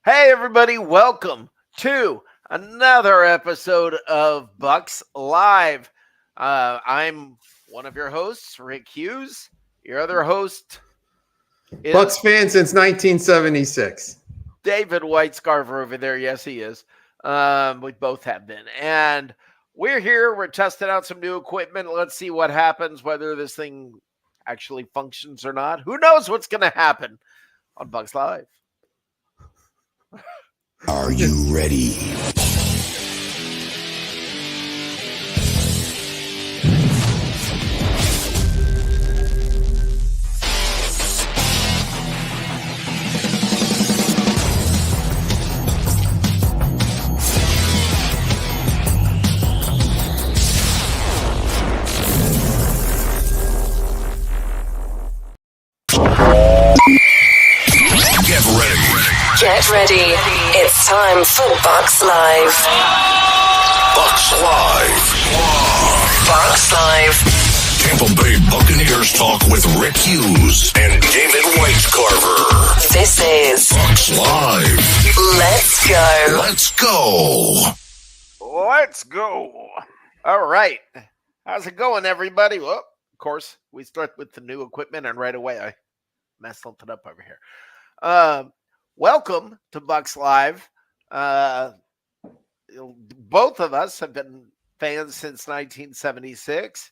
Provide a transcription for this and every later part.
Hey, everybody, welcome to another episode of Bucs Live. I'm one of your hosts, Rick Hughes. Your other host is Bucs fan since 1976. David Whitescarver over there. Yes, he is. We both have been. And we're here. We're testing out some new equipment. Let's see what happens, whether this thing actually functions or not. Who knows what's going to happen on Bucs Live? Are you ready? Get ready. It's time for Bucs Live. Bucs Live. Bucs Live. Tampa Bay Buccaneers talk with Rick Hughes and David Whitescarver. This is Bucs Live. Let's go. Let's go. Let's go. All right. How's it going, everybody? Well, of course, we start with the new equipment, and right away I messed something up over here. Welcome to Bucs Live. Both of us have been fans since 1976,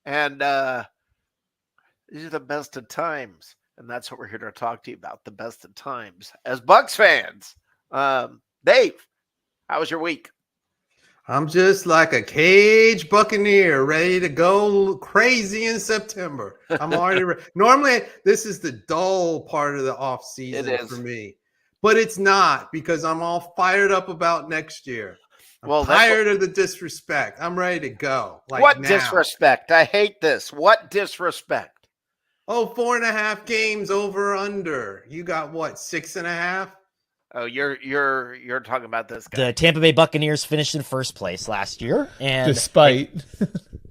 and these are the best of times, and that's what we're here to talk to you about, the best of times as Bucs fans. Dave, how was your week? I'm just like a caged buccaneer ready to go crazy in September. I'm already ready. Normally, this is the dull part of the off season for me, but it's not because I'm all fired up about next year. I'm tired of the disrespect. I'm ready to go. What disrespect? I hate this. What disrespect? Oh, 4.5 games over under. You got what, 6.5? Oh, you're talking about this guy. The Tampa Bay Buccaneers finished in first place last year, and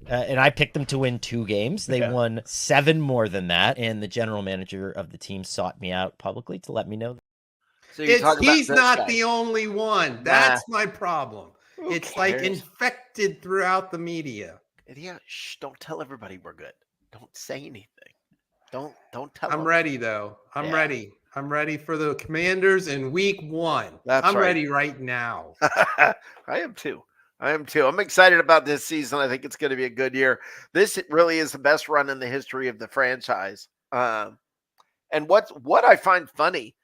and I picked them to win 2 games. They won 7 more than that, and the general manager of the team sought me out publicly to let me know. So he's not the only one. That's my problem. It's like infected throughout the media. Yeah, don't tell everybody we're good. Don't say anything. Don't tell. I'm ready though. I'm ready. I'm ready for the Commanders in week 1. I'm ready right now. I am too. I'm excited about this season. I think it's going to be a good year. This really is the best run in the history of the franchise. And what I find funny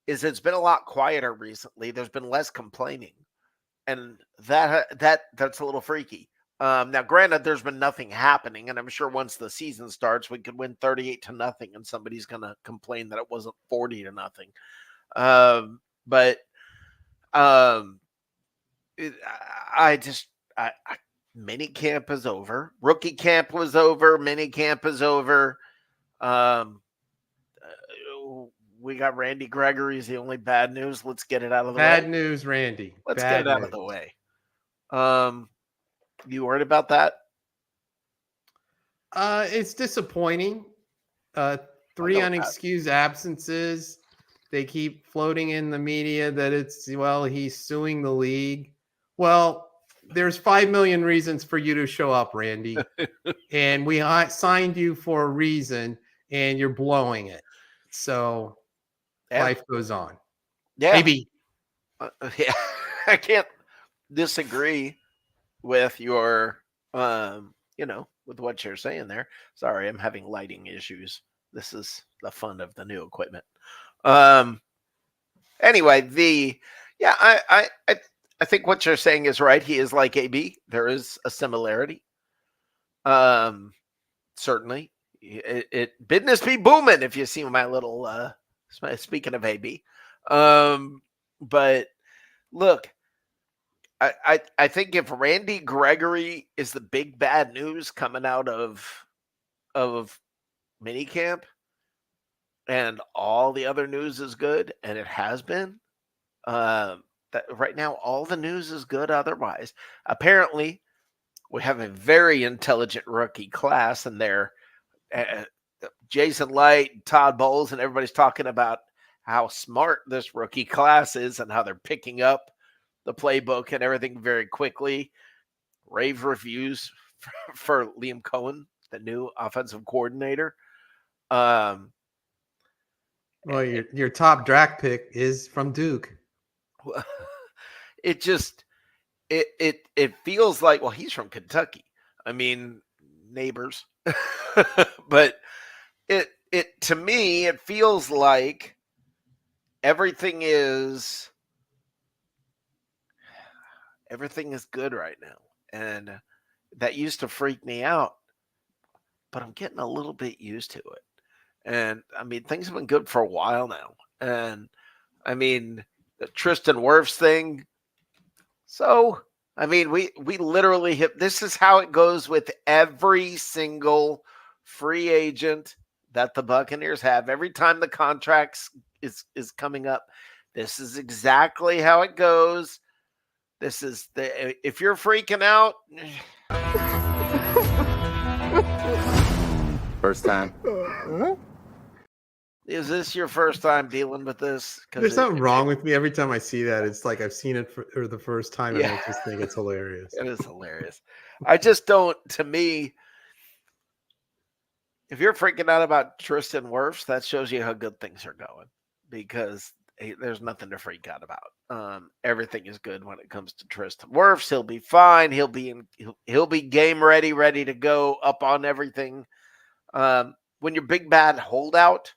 is it's been a lot quieter recently. There's been less complaining, and that's a little freaky. Now, granted, there's been nothing happening, and I'm sure once the season starts, we could win 38-0, and somebody's going to complain that it wasn't 40-0. Minicamp is over. Rookie camp was over. Minicamp is over. We got Randy Gregory's the only bad news. Let's get it out of the way. Bad news, Randy. Let's get it out of the way. You worried about that? It's disappointing. 3 unexcused absences. They keep floating in the media that he's suing the league. Well, there's 5 million reasons for you to show up, Randy. And we signed you for a reason, and you're blowing it. So life goes on. Yeah. Maybe. I can't disagree with your, with what you're saying there. Sorry, I'm having lighting issues. This is the fun of the new equipment. Anyway, I think what you're saying is right. He is like AB. There is a similarity. Certainly, it business be booming. If you see my little, speaking of AB, but look. I think if Randy Gregory is the big bad news coming out of minicamp, and all the other news is good, and it has been, that right now all the news is good otherwise. Apparently, we have a very intelligent rookie class, and they're Jason Light, Todd Bowles, and everybody's talking about how smart this rookie class is and how they're picking up the playbook and everything very quickly. Rave reviews for Liam Cohen, the new offensive coordinator. Well, your top draft pick is from Duke. It just it feels like, well, he's from Kentucky. I mean, neighbors. But it to me, it feels like everything is good right now. And that used to freak me out, but I'm getting a little bit used to it. And I mean, things have been good for a while now. And I mean, the Tristan Wirfs thing. So, I mean, we literally hit, this is how it goes with every single free agent that the Buccaneers have. Every time the contracts is coming up, this is exactly how it goes. This is if you're freaking out. First time. Is this your first time dealing with this? There's something wrong with me. Every time I see that, it's like I've seen it for the first time, and I just think it's hilarious. It is hilarious. I just don't, to me, if you're freaking out about Tristan Wirfs, that shows you how good things are going, because there's nothing to freak out about. Everything is good when it comes to Tristan Wirfs. He'll be fine. He'll be game ready to go, up on everything. When your big bad holdout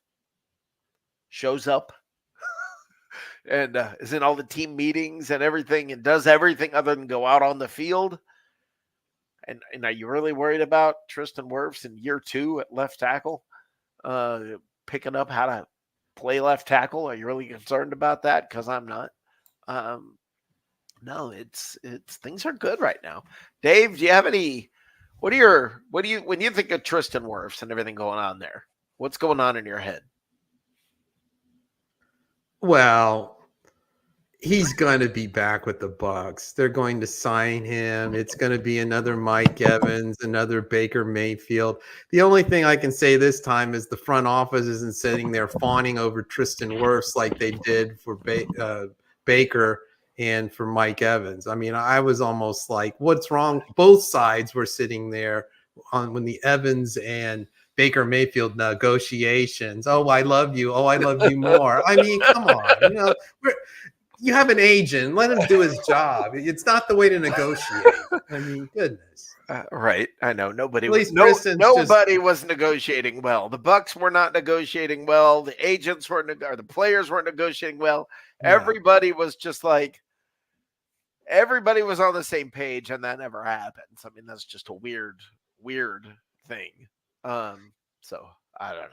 shows up and is in all the team meetings and everything and does everything other than go out on the field, and are you really worried about Tristan Wirfs in year 2 at left tackle, picking up how to play left tackle? Are you really concerned about that? Because I'm not. No, it's things are good right now. Dave, do you have any? What do you when you think of Tristan Wirfs and everything going on there? What's going on in your head? Well, he's going to be back with the Bucs. They're going to sign him. It's going to be another Mike Evans, another Baker Mayfield. The only thing I can say this time is the front office isn't sitting there fawning over Tristan Wirfs like they did for Baker and for Mike Evans. I mean, I was almost like, what's wrong? Both sides were sitting there when the Evans and Baker Mayfield negotiations. Oh, I love you. Oh, I love you more. I mean, come on. You have an agent. Let him do his job. It's not the way to negotiate. I mean, goodness. Right. I know. Nobody was negotiating well. The Bucs were not negotiating well. The agents or the players weren't negotiating well. No. Everybody was just like, everybody was on the same page, and that never happens. I mean, that's just a weird thing. So I don't know.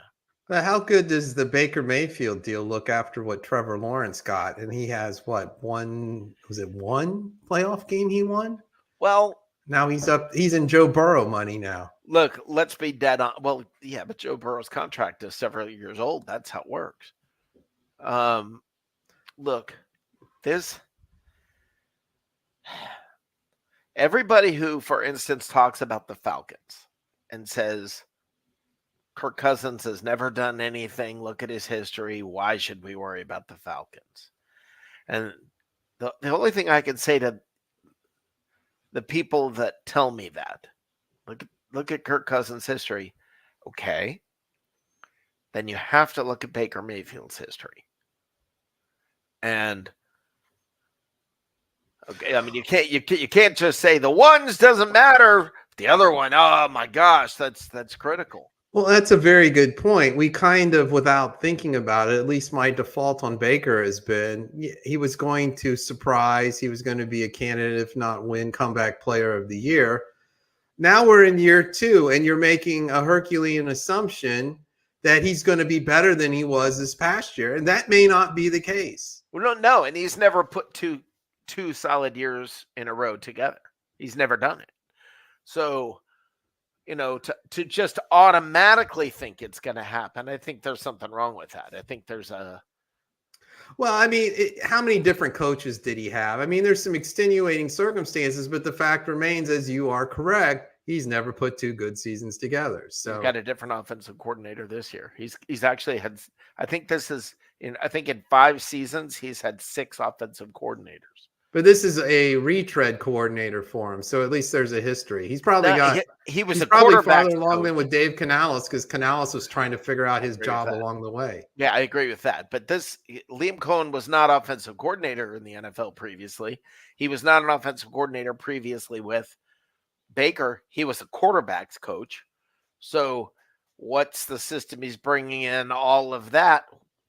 But how good does the Baker Mayfield deal look after what Trevor Lawrence got? And he has one playoff game he won? Well, now he's in Joe Burrow money now. Look, let's be dead on. Well, yeah, but Joe Burrow's contract is several years old. That's how it works. Look, everybody who, for instance, talks about the Falcons and says Kirk Cousins has never done anything. Look at his history. Why should we worry about the Falcons? And the only thing I can say to the people that tell me that, look at Kirk Cousins' history. Okay. Then you have to look at Baker Mayfield's history. And okay, I mean, you can't just say the ones doesn't matter. The other one, oh my gosh, that's critical. Well, that's a very good point. We kind of, without thinking about it, at least my default on Baker has been he was going to surprise. He was going to be a candidate, if not win comeback player of the year. Now we're in year 2, and you're making a Herculean assumption that he's going to be better than he was this past year. And that may not be the case. We don't know. And he's never put two solid years in a row together. He's never done it. So, to just automatically think it's going to happen, I think there's something wrong with that. I think there's a... Well, I mean, how many different coaches did he have? I mean, there's some extenuating circumstances, but the fact remains, as you are correct, he's never put 2 good seasons together. So he's got a different offensive coordinator this year. He's actually had, I think this is I think in 5 seasons, he's had 6 offensive coordinators. But this is a retread coordinator for him, so at least there's a history. He's probably He was he's a probably quarterback farther along coach. than with Dave Canales, because Canales was trying to figure out his job along the way. Yeah, I agree with that. But Liam Cohen was not offensive coordinator in the NFL previously. He was not an offensive coordinator previously with Baker. He was a quarterbacks coach. So what's the system he's bringing in? All of that,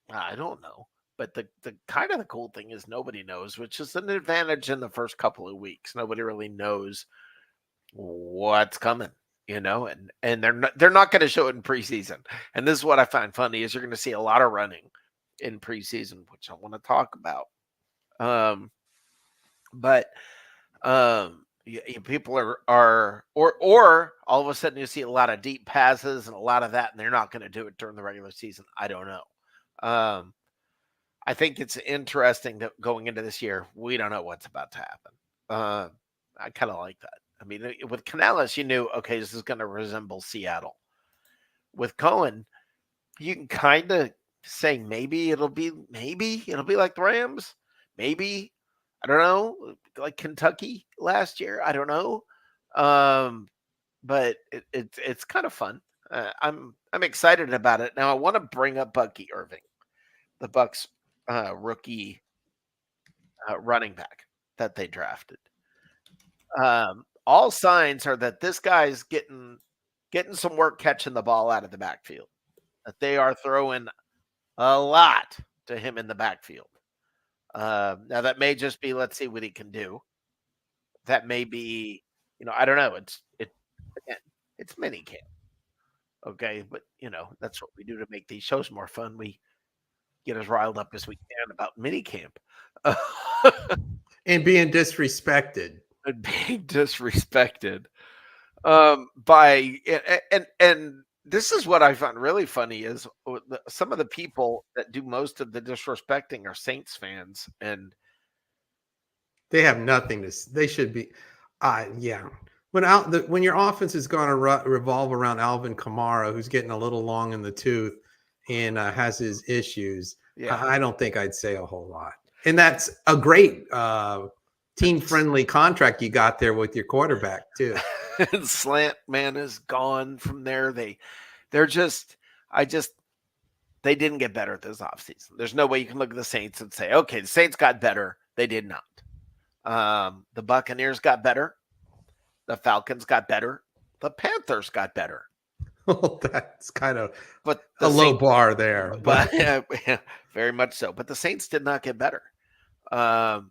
I don't know. But the kind of the cool thing is nobody knows, which is an advantage in the first couple of weeks. Nobody really knows what's coming, and they're not going to show it in preseason. And this is what I find funny is you're going to see a lot of running in preseason, which I want to talk about. But people are or all of a sudden you see a lot of deep passes and a lot of that, and they're not going to do it during the regular season. I don't know. I think it's interesting that going into this year, we don't know what's about to happen. I kind of like that. I mean, with Canales, you knew, okay, this is going to resemble Seattle. With Cohen, you can kind of say maybe it'll be like the Rams. Maybe, I don't know, like Kentucky last year. I don't know. But it's kind of fun. I'm excited about it. Now I want to bring up Bucky Irving, the Bucs rookie running back that they drafted. All signs are that this guy's getting some work catching the ball out of the backfield. That they are throwing a lot to him in the backfield. Now that may just be, let's see what he can do. That may be, I don't know. It's minicamp. Okay, but that's what we do to make these shows more fun. We get as riled up as we can about minicamp. And being disrespected. And being disrespected. By and this is what I find really funny is some of the people that do most of the disrespecting are Saints fans, and they have nothing to. They should be, yeah. When your offense is going to revolve around Alvin Kamara, who's getting a little long in the tooth and has his issues, I don't think I'd say a whole lot. And that's a great team-friendly contract you got there with your quarterback too. And Slant Man is gone from there. They didn't get better this offseason. There's no way you can look at the Saints and say, okay, the Saints got better. They did not. The Buccaneers got better. The Falcons got better. The Panthers got better. Well, that's kind of a low bar there. But very much so. But the Saints did not get better. I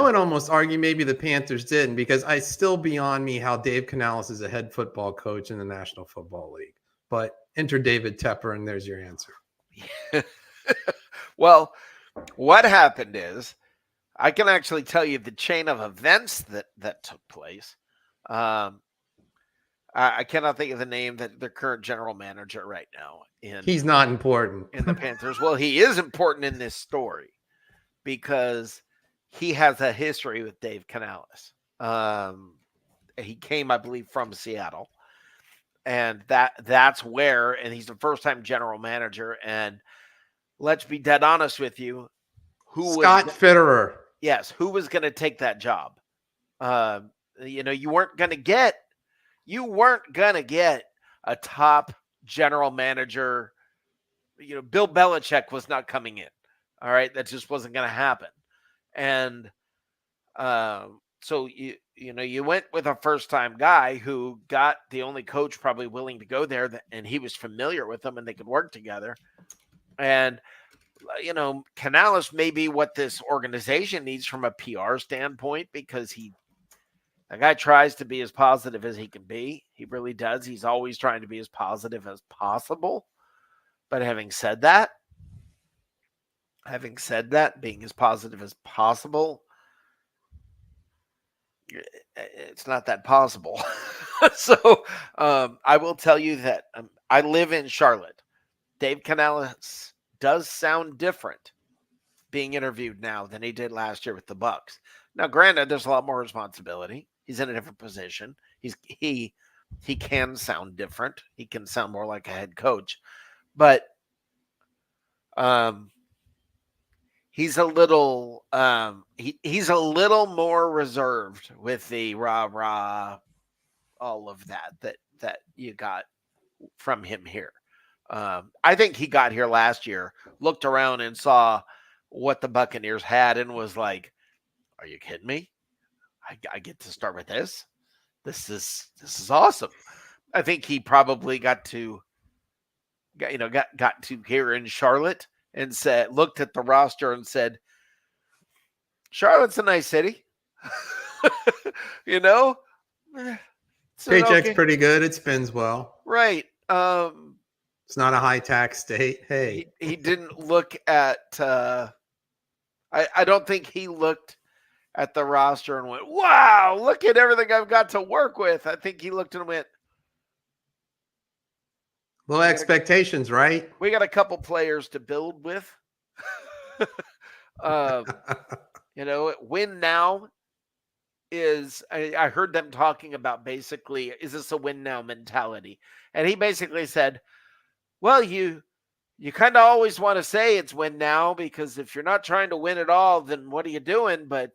would almost argue maybe the Panthers didn't, because it's still beyond me how Dave Canales is a head football coach in the National Football League. But enter David Tepper, and there's your answer. Well, what happened is, I can actually tell you the chain of events that took place. I cannot think of the name that their current general manager right now. He's not important in the Panthers. Well, he is important in this story because he has a history with Dave Canales. He came, I believe, from Seattle, and that's where. And he's the first-time general manager. And let's be dead honest with you, Scott Fitterer. Yes, who was going to take that job? You weren't going to get a top general manager. Bill Belichick was not coming in. All right, that just wasn't going to happen. And so you went with a first-time guy who got the only coach probably willing to go there, and he was familiar with them, and they could work together. And Canales may be what this organization needs from a PR standpoint, because the guy tries to be as positive as he can be. He really does. He's always trying to be as positive as possible. But having said that, being as positive as possible, it's not that possible. So I will tell you that I live in Charlotte. Dave Canales does sound different being interviewed now than he did last year with the Bucs. Now, granted, there's a lot more responsibility. He's in a different position. He can sound different. He can sound more like a head coach. But He's a little he's a little more reserved with the rah, all of that you got from him here. I think he got here last year, looked around and saw what the Buccaneers had and was like, "Are you kidding me? I get to start with this. This is awesome." I think he probably got to here in Charlotte and looked at the roster and said, "Charlotte's a nice city." you know, Paycheck's pretty good. It spends well. Right. It's not a high tax state. Hey, he didn't look at. I don't think he looked at the roster and went, "Wow, look at everything I've got to work with." I think he looked and went, "Low expectations, right? We got a couple players to build with." Win now is. I heard them talking about basically, is this a win now mentality? And he basically said, "Well, you kind of always want to say it's win now, because if you're not trying to win at all, then what are you doing? But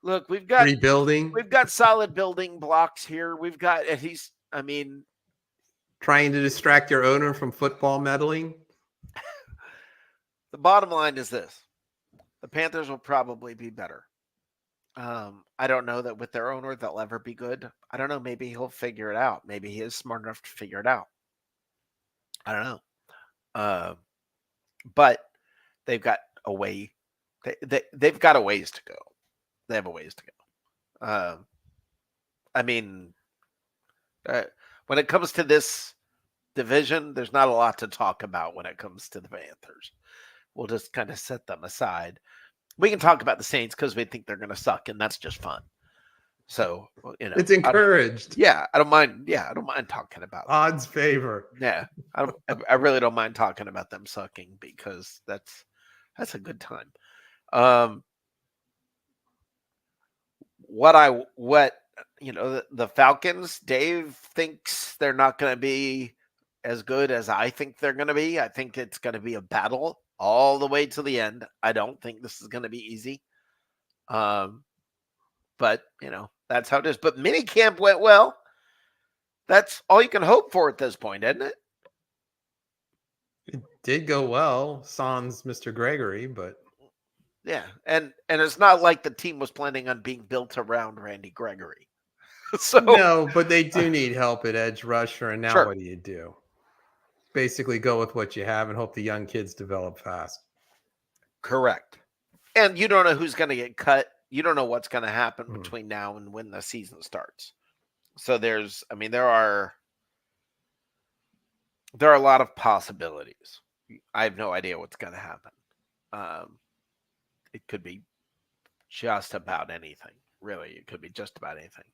look, we've got rebuilding. We've got solid building blocks here. We've got, and he's, trying to distract your owner from football meddling." The bottom line is this: the Panthers will probably be better. I don't know that with their owner they'll ever be good. I don't know. Maybe he'll figure it out. Maybe he is smart enough to figure it out. I don't know. But they've got a way. They've got a ways to go. They have a ways to go. When it comes to this division, there's not a lot to talk about when it comes to the Panthers. We'll just kind of set them aside. We can talk about the Saints because we think they're going to suck, and that's just fun. So, it's encouraged. I don't mind. Yeah, I don't mind talking about odds favor. Yeah, I really don't mind talking about them sucking, because that's a good time. The Falcons, Dave thinks they're not going to be as good as I think they're going to be. I think it's going to be a battle all the way to the end. I don't think this is going to be easy. But that's how it is. But minicamp went well. That's all you can hope for at this point, isn't it? It did go well, sans Mr. Gregory, but yeah, and it's not like the team was planning on being built around Randy Gregory. So no, but they do need help at edge rusher, and now sure. What do you do? Basically, go with what you have and hope the young kids develop fast. Correct. And you don't know who's going to get cut. You don't know what's going to happen between now and when the season starts. So there are a lot of possibilities. I have no idea what's going to happen. It could be just about anything. Really, it could be just about anything.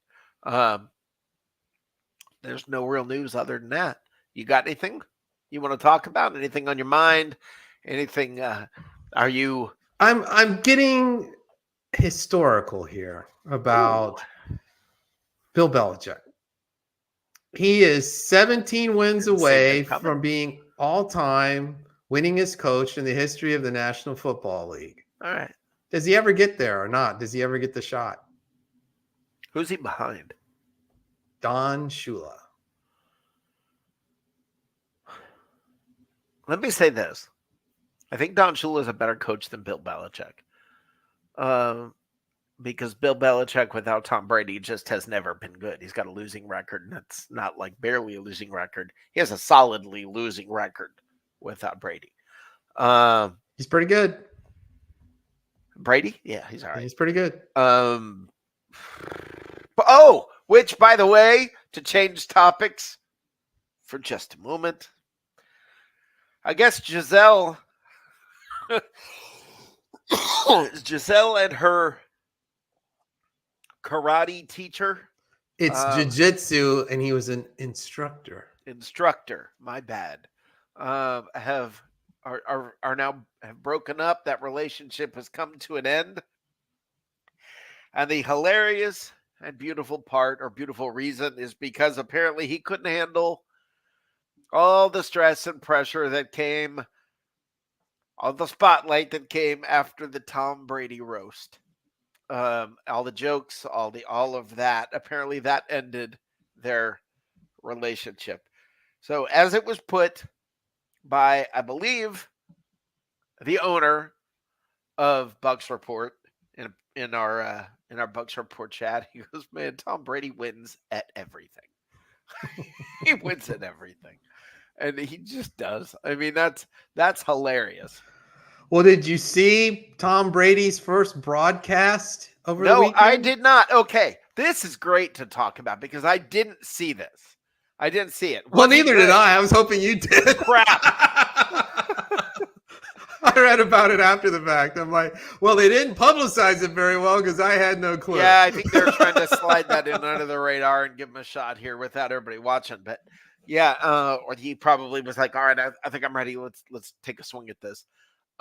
There's no real news other than that. You got anything you want to talk about? Anything on your mind? Anything? Are you? I'm getting historical here about Bill Belichick. He is 17 wins away from being all-time winningest coach in the history of the National Football League. All right. Does he ever get there or not? Does he ever get the shot? Who's he behind? Don Shula. Let me say this. I think Don Shula is a better coach than Bill Belichick. Because Bill Belichick without Tom Brady just has never been good. He's got a losing record, and it's not like barely a losing record. He has a solidly losing record without Brady. He's pretty good. Brady? Yeah, he's all right. He's pretty good. Which, by the way, to change topics for just a moment, I guess Giselle and her karate teacher. It's jiu-jitsu, and he was an instructor. My bad. Have broken up. That relationship has come to an end. And the hilarious and beautiful reason is because apparently he couldn't handle all the stress and pressure that came all the spotlight that came after the Tom Brady roast. All the jokes, all of that. Apparently that ended their relationship. So as it was put by, I believe, the owner of Bucs Report in our Bucs Report chat, he goes, "Man, Tom Brady wins at everything. He wins at everything." And he just does. I mean, that's hilarious. Well, did you see Tom Brady's first broadcast over the No, weekend? I did not. Okay, this is great to talk about because I didn't see this. I didn't see it. Well, neither did I. I was hoping you did. Crap. I read about it after the fact. I'm like, well, they didn't publicize it very well because I had no clue. Yeah, I think they're trying to slide that in under the radar and give him a shot here without everybody watching. But yeah, or he probably was like, "All right, I think I'm ready. Let's take a swing at this."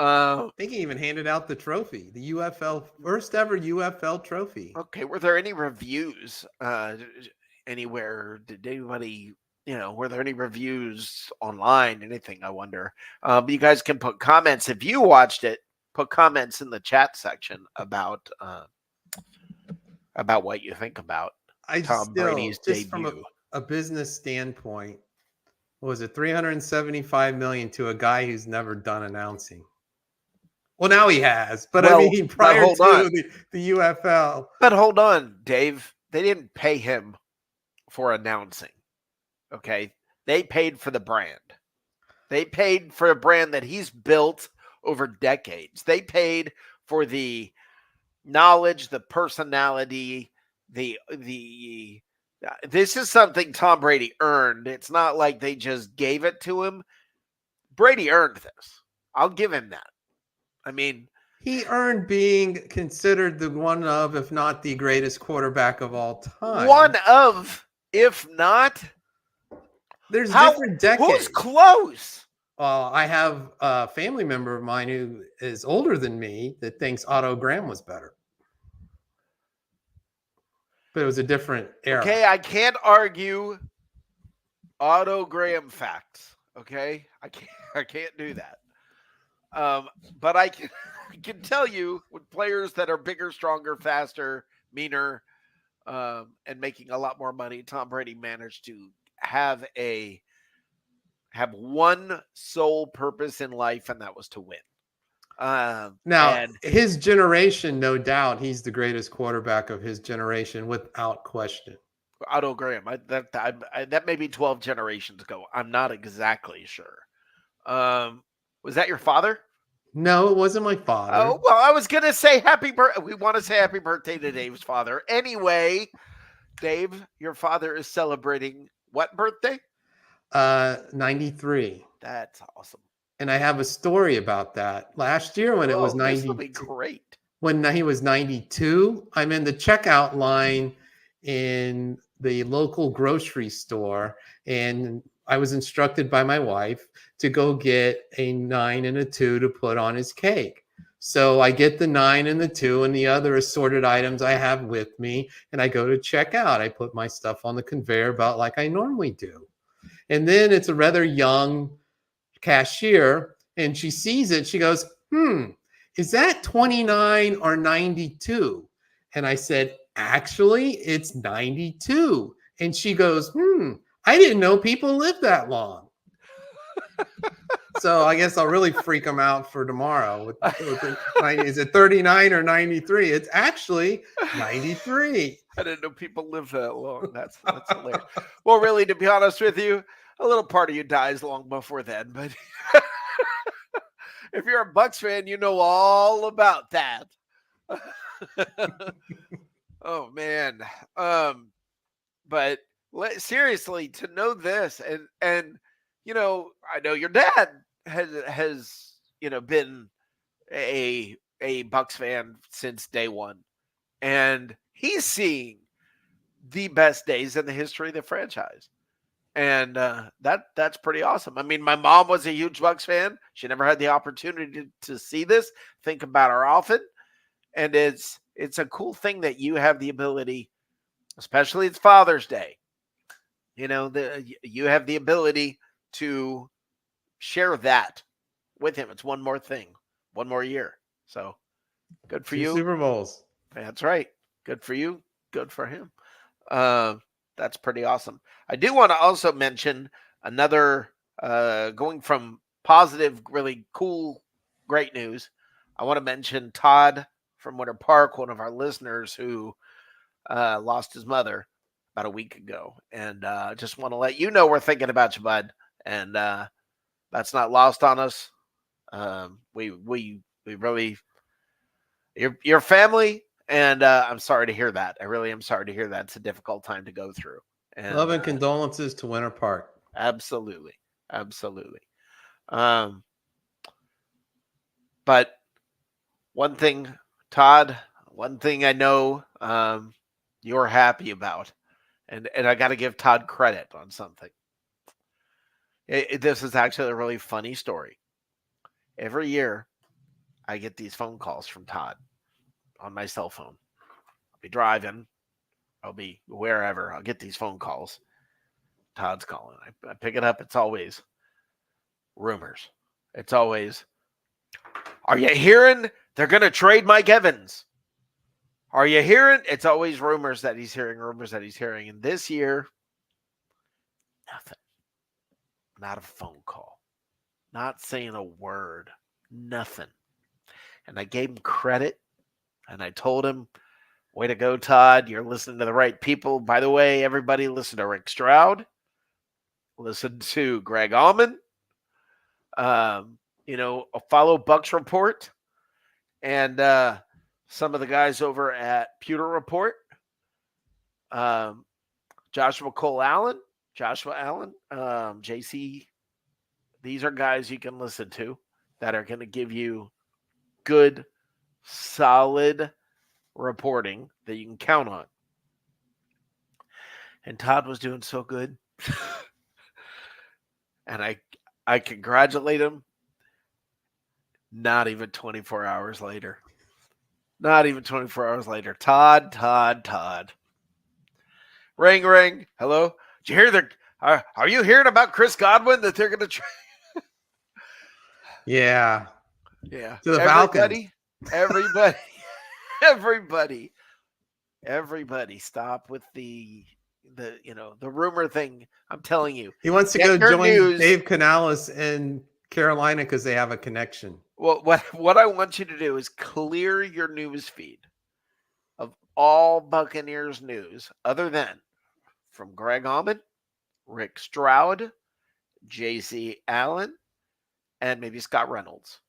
I think he even handed out the trophy, the UFL first ever UFL trophy. Okay, were there any reviews anywhere? Did anybody, were there any reviews online? Anything? I wonder. You guys can put comments if you watched it. Put comments in the chat section about what you think about Tom Brady's just debut. From a business standpoint, what was it, $375 million to a guy who's never done announcing? Well, now he has, but I mean, prior to the UFL. But hold on, Dave. They didn't pay him for announcing. Okay, they paid for the brand. They paid for a brand that he's built over decades. They paid for the knowledge, the personality, this is something Tom Brady earned. It's not like they just gave it to him. Brady earned this. I'll give him that. I mean, he earned being considered the one of, if not the greatest quarterback of all time. One of, if not. There's different decades. Who's close? I have a family member of mine who is older than me that thinks Otto Graham was better. But it was a different era. Okay, I can't argue Otto Graham facts. Okay, I can't do that. But I can tell you with players that are bigger, stronger, faster, meaner, and making a lot more money, Tom Brady managed to have one sole purpose in life, and that was to win. Now, his generation, no doubt, he's the greatest quarterback of his generation without question. Otto Graham, that may be 12 generations ago. I'm not exactly sure. Was that your father? No, it wasn't my father. Oh, well, I was going to say happy birthday. We want to say happy birthday to Dave's father. Anyway, Dave, your father is celebrating what birthday? 93. That's awesome. And I have a story about that. Last year when it was 90, this will be great. When he was 92, I'm in the checkout line in the local grocery store, and I was instructed by my wife to go get a 9 and a 2 to put on his cake. So I get the 9 and the 2 and the other assorted items I have with me, and I go to check out. I put my stuff on the conveyor belt like I normally do. And then it's a rather young cashier, and she sees it. She goes, is that 29 or 92? And I said, actually, it's 92. And she goes, I didn't know people lived that long. So I guess I'll really freak them out for tomorrow. Is it 39 or 93? It's actually 93. I didn't know people live that long. That's hilarious. Well, really, to be honest with you, a little part of you dies long before then. But if you're a Bucs fan, you know all about that. Oh, man. But seriously, to know this, and I know your dad has been a Bucs fan since day one, and he's seeing the best days in the history of the franchise. And that's pretty awesome. I mean, my mom was a huge Bucs fan. She never had the opportunity to see this, think about her often. And it's a cool thing that you have the ability, especially it's Father's Day. You have the ability to share that with him. It's one more thing, one more year. So good for 2 you. Super Bowls. That's right. Good for you. Good for him. That's pretty awesome. I do want to also mention another going from positive, really cool, great news. I want to mention Todd from Winter Park, one of our listeners who lost his mother about a week ago. And just want to let you know we're thinking about you, bud. And that's not lost on us. We really, your family. And I'm sorry to hear that. I really am sorry to hear that. It's a difficult time to go through. And, Love and condolences to Winter Park. Absolutely. But one thing, Todd, one thing I know you're happy about, and I got to give Todd credit on something. This is actually a really funny story. Every year, I get these phone calls from Todd on my cell phone. I'll be driving. I'll be wherever. I'll get these phone calls. Todd's calling. I pick it up. It's always rumors. It's always, are you hearing they're going to trade Mike Evans? Are you hearing? It's always rumors that he's hearing. And this year, nothing. Not a phone call. Not saying a word. Nothing. And I gave him credit. And I told him, way to go, Todd. You're listening to the right people. By the way, everybody listen to Rick Stroud. Listen to Greg Allman. Follow Bucs Report. And some of the guys over at Pewter Report. Joshua Allen, JC. These are guys you can listen to that are going to give you good, solid reporting that you can count on. And Todd was doing so good. And I congratulate him. Not even 24 hours later. Todd. Ring, ring. Hello? Did you hear are you hearing about Chris Godwin that they're going to trade? Yeah. Yeah. To the Falcons. Everybody stop with the rumor thing. I'm telling you. He wants to go join Dave Canales in Carolina because they have a connection. Well, what I want you to do is clear your news feed of all Buccaneers news other than from Greg Allman, Rick Stroud, JC Allen, and maybe Scott Reynolds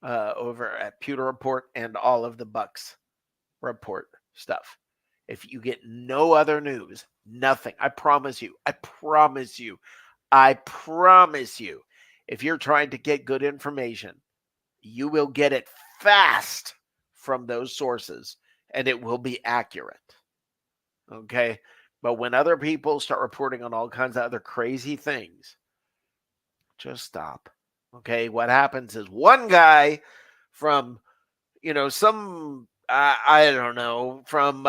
over at Pewter Report and all of the Bucs Report stuff. If you get no other news, nothing. I promise you. If you're trying to get good information, you will get it fast from those sources, and it will be accurate. Okay? But when other people start reporting on all kinds of other crazy things, just stop. Okay? What happens is one guy from, some, I don't know, from...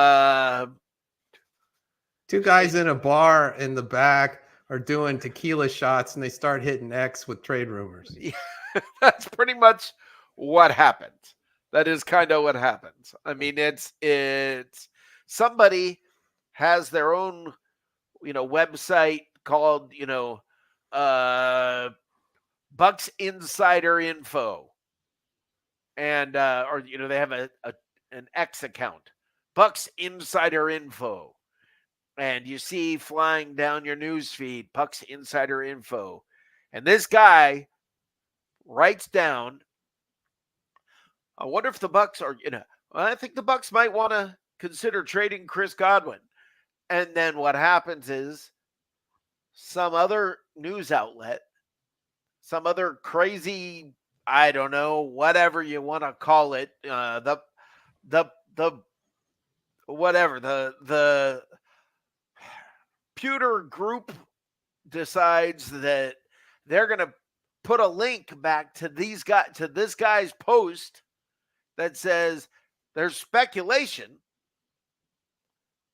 two guys in a bar in the back are doing tequila shots, and they start hitting X with trade rumors. Yeah, that's pretty much what happens. That is kind of what happens. I mean, it's somebody has their own, website called, Bucs Insider Info. And, they have an X account, Bucs Insider Info. And you see flying down your news feed, Bucs Insider Info. And this guy writes down, I wonder if the Bucs are, I think the Bucs might want to consider trading Chris Godwin. And then what happens is some other news outlet, some other crazy, I don't know, whatever you want to call it, the Pewter group decides that they're going to put a link back to this guy's post that says there's speculation,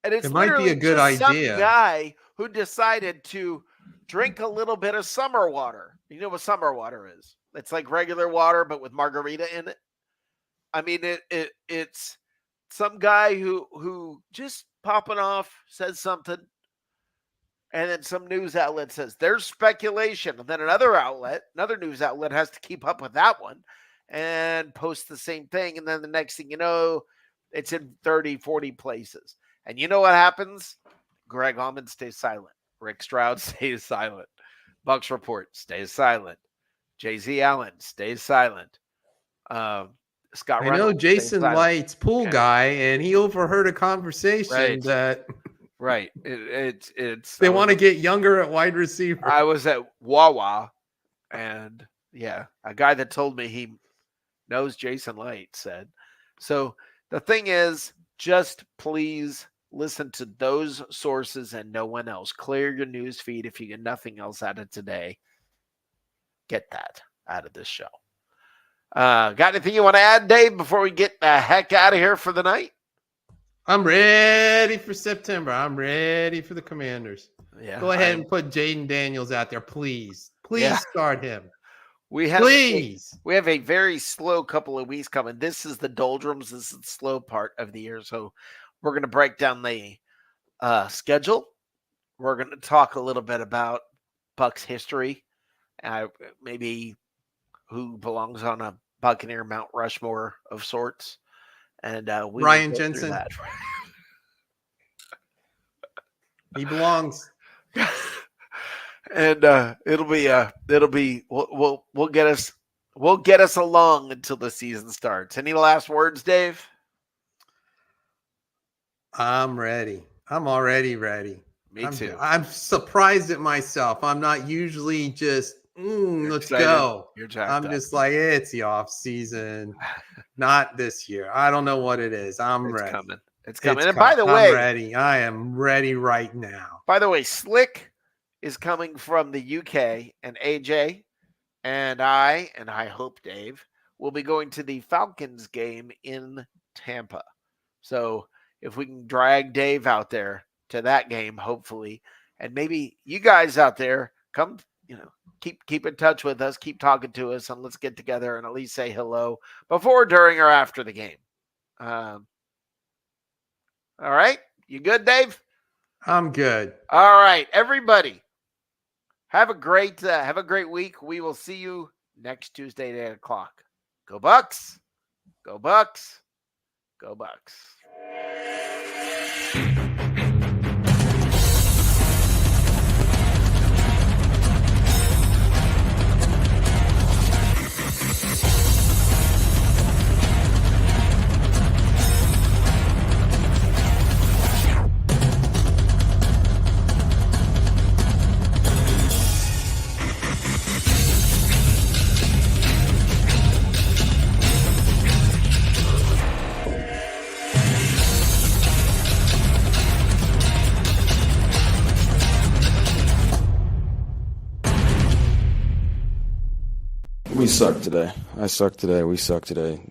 and it might be a good idea. Some guy who decided to drink a little bit of summer water. You know what summer water is? It's like regular water, but with margarita in it. I mean, it's some guy who just popping off says something, and then some news outlet says there's speculation, and then another news outlet has to keep up with that one and post the same thing, and then the next thing you know, it's in 30, 40 places. And you know what happens? Greg Allman stays silent. Rick Stroud stays silent. Bucs Report stays silent. Jay-Z Allen stays silent. Scott I know Reynolds Jason Light's pool guy, and he overheard a conversation that it's they want to get younger at wide receiver. I was at Wawa, and yeah, a guy that told me he knows Jason Light said. So the thing is, just please listen to those sources and no one else. Clear your news feed if you get nothing else out of today. Get that out of this show. Got anything you want to add, Dave, before we get the heck out of here for the night? I'm ready for September. I'm ready for the Commanders. Yeah, go ahead and put Jaden Daniels out there, please. Please start him. We have a very slow couple of weeks coming. This is the doldrums. This is the slow part of the year. So we're going to break down the schedule. We're going to talk a little bit about Bucs history, maybe who belongs on a Buccaneer Mount Rushmore of sorts. And Ryan Jensen. He belongs. And we'll get us along until the season starts. Any last words, Dave? I'm ready. I'm already ready. Me too. I'm surprised at myself. I'm not usually just let's excited. go. I'm just like, it's the off season. Not this year. I don't know what it is. I'm ready. It's coming. And by the way, I'm ready. I am ready right now. By the way, Slick is coming from the UK, and AJ and I hope Dave will be going to the Falcons game in Tampa. So if we can drag Dave out there to that game, hopefully, and maybe you guys out there come, keep in touch with us, keep talking to us, and let's get together and at least say hello before, during, or after the game. All right. You good, Dave? I'm good. All right, everybody. Have a great week. We will see you next Tuesday at 8 o'clock. Go Bucs. Go Bucs. Go Bucs. We suck today. I suck today. We suck today.